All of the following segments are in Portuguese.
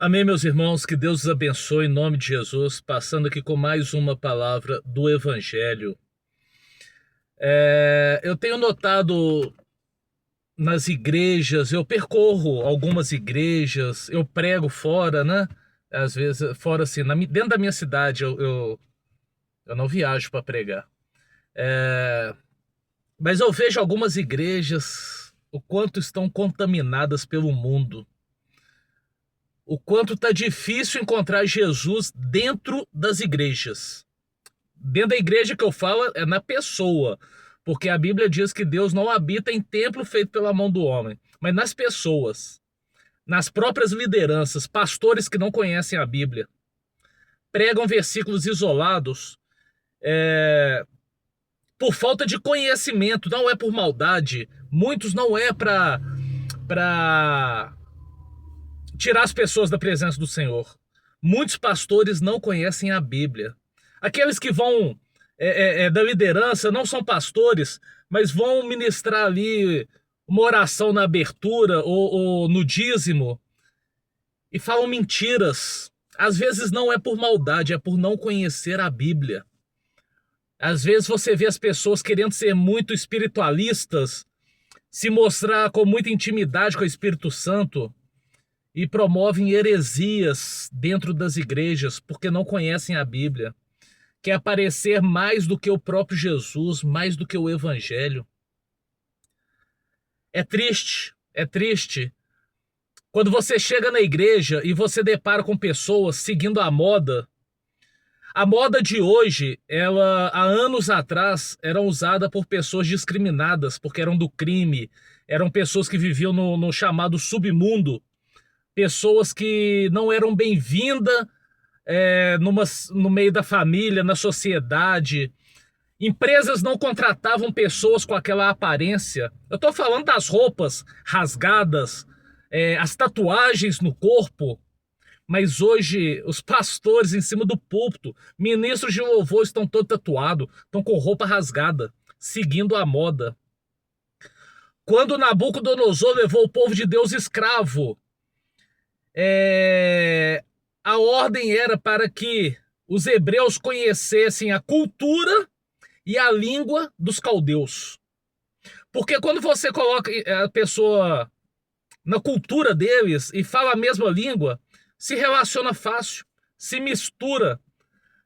Amém, meus irmãos, que Deus os abençoe em nome de Jesus, passando aqui com mais uma palavra do Evangelho. Eu tenho notado nas igrejas, eu percorro algumas igrejas, eu prego fora, né? Às vezes, fora assim, dentro da minha cidade, eu não viajo para pregar. Mas eu vejo algumas igrejas, o quanto estão contaminadas pelo mundo. O quanto está difícil encontrar Jesus dentro das igrejas. Dentro da igreja que eu falo é na pessoa, porque a Bíblia diz que Deus não habita em templo feito pela mão do homem, mas nas pessoas, nas próprias lideranças, pastores que não conhecem a Bíblia, pregam versículos isolados por falta de conhecimento, não é por maldade, muitos não é para tirar as pessoas da presença do Senhor. Muitos pastores não conhecem a Bíblia. Aqueles que vão da liderança não são pastores, mas vão ministrar ali uma oração na abertura ou no dízimo e falam mentiras. Às vezes não é por maldade, é por não conhecer a Bíblia. Às vezes você vê as pessoas querendo ser muito espiritualistas, se mostrar com muita intimidade com o Espírito Santo, e promovem heresias dentro das igrejas porque não conhecem a Bíblia. Quer aparecer mais do que o próprio Jesus, mais do que o Evangelho. É triste, é triste. Quando você chega na igreja e você depara com pessoas seguindo a moda. A moda de hoje, ela há anos atrás era usada por pessoas discriminadas, porque eram do crime, eram pessoas que viviam no chamado submundo, pessoas que não eram bem-vindas no meio da família, na sociedade. Empresas não contratavam pessoas com aquela aparência. Eu estou falando das roupas rasgadas, as tatuagens no corpo. Mas hoje, os pastores em cima do púlpito, ministros de louvor estão todos tatuados, estão com roupa rasgada, seguindo a moda. Quando Nabucodonosor levou o povo de Deus escravo, a ordem era para que os hebreus conhecessem a cultura e a língua dos caldeus. Porque quando você coloca a pessoa na cultura deles e fala a mesma língua, se relaciona fácil, se mistura,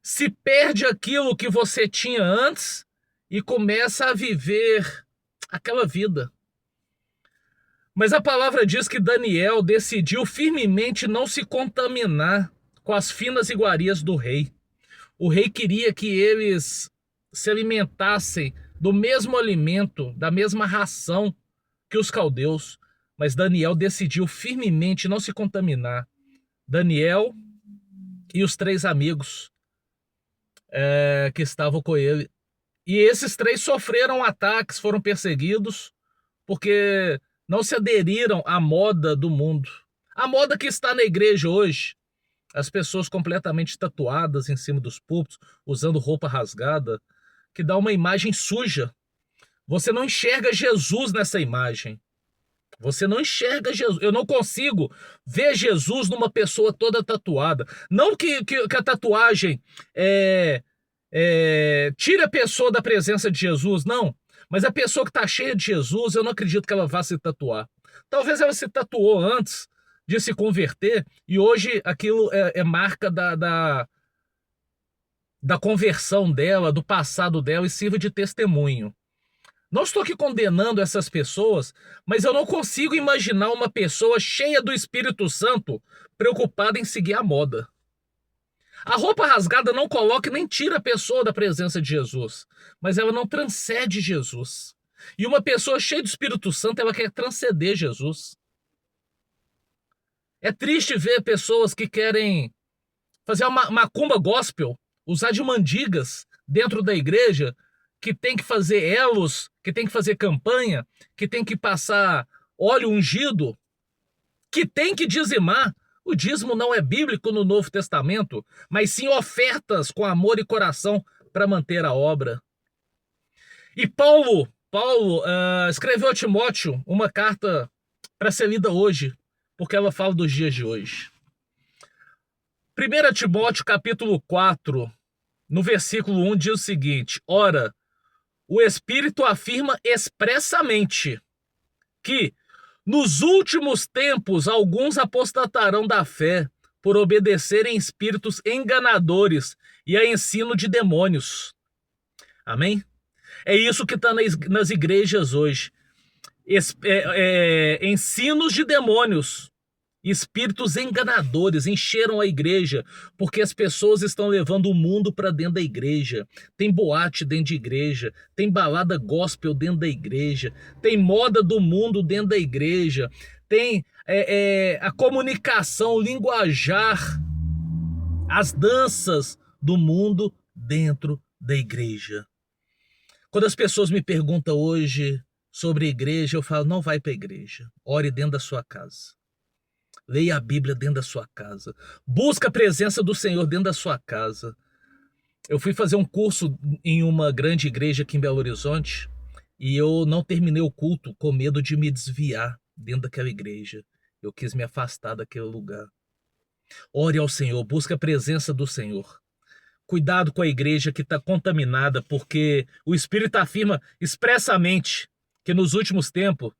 se perde aquilo que você tinha antes e começa a viver aquela vida. Mas a palavra diz que Daniel decidiu firmemente não se contaminar com as finas iguarias do rei. O rei queria que eles se alimentassem do mesmo alimento, da mesma ração que os caldeus. Mas Daniel decidiu firmemente não se contaminar. Daniel e os 3 amigos que estavam com ele. E esses 3 sofreram ataques, foram perseguidos, porque não se aderiram à moda do mundo. A moda que está na igreja hoje, as pessoas completamente tatuadas em cima dos púlpitos, usando roupa rasgada, que dá uma imagem suja. Você não enxerga Jesus nessa imagem. Você não enxerga Jesus. Eu não consigo ver Jesus numa pessoa toda tatuada. Não que a tatuagem tire a pessoa da presença de Jesus, não. Mas a pessoa que está cheia de Jesus, eu não acredito que ela vá se tatuar. Talvez ela se tatuou antes de se converter e hoje aquilo é marca da conversão dela, do passado dela e sirva de testemunho. Não estou aqui condenando essas pessoas, mas eu não consigo imaginar uma pessoa cheia do Espírito Santo preocupada em seguir a moda. A roupa rasgada não coloca nem tira a pessoa da presença de Jesus, mas ela não transcende Jesus. E uma pessoa cheia do Espírito Santo, ela quer transcender Jesus. É triste ver pessoas que querem fazer uma macumba gospel, usar de mandigas dentro da igreja, que tem que fazer elos, que tem que fazer campanha, que tem que passar óleo ungido, que tem que dizimar. O dízimo não é bíblico no Novo Testamento, mas sim ofertas com amor e coração para manter a obra. E Paulo escreveu a Timóteo uma carta para ser lida hoje, porque ela fala dos dias de hoje. 1 Timóteo capítulo 4, no versículo 1 diz o seguinte: ora, o Espírito afirma expressamente que nos últimos tempos alguns apostatarão da fé por obedecerem espíritos enganadores e a ensino de demônios. Amém? É isso que está nas igrejas hoje. Ensinos de demônios, espíritos enganadores encheram a igreja, porque as pessoas estão levando o mundo para dentro da igreja. Tem boate dentro de igreja, tem balada gospel dentro da igreja, tem moda do mundo dentro da igreja, tem a comunicação, o linguajar, as danças do mundo dentro da igreja. Quando as pessoas me perguntam hoje sobre a igreja, eu falo, não vai para a igreja, ore dentro da sua casa. Leia a Bíblia dentro da sua casa. Busca a presença do Senhor dentro da sua casa. Eu fui fazer um curso em uma grande igreja aqui em Belo Horizonte e eu não terminei o culto com medo de me desviar dentro daquela igreja. Eu quis me afastar daquele lugar. Ore ao Senhor, busca a presença do Senhor. Cuidado com a igreja que está contaminada, porque o Espírito afirma expressamente que nos últimos tempos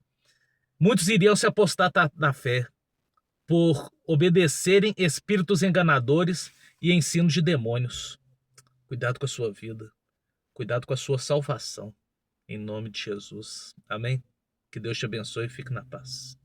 muitos iriam se apostatar da fé por obedecerem espíritos enganadores e ensinos de demônios. Cuidado com a sua vida. Cuidado com a sua salvação. Em nome de Jesus. Amém? Que Deus te abençoe e fique na paz.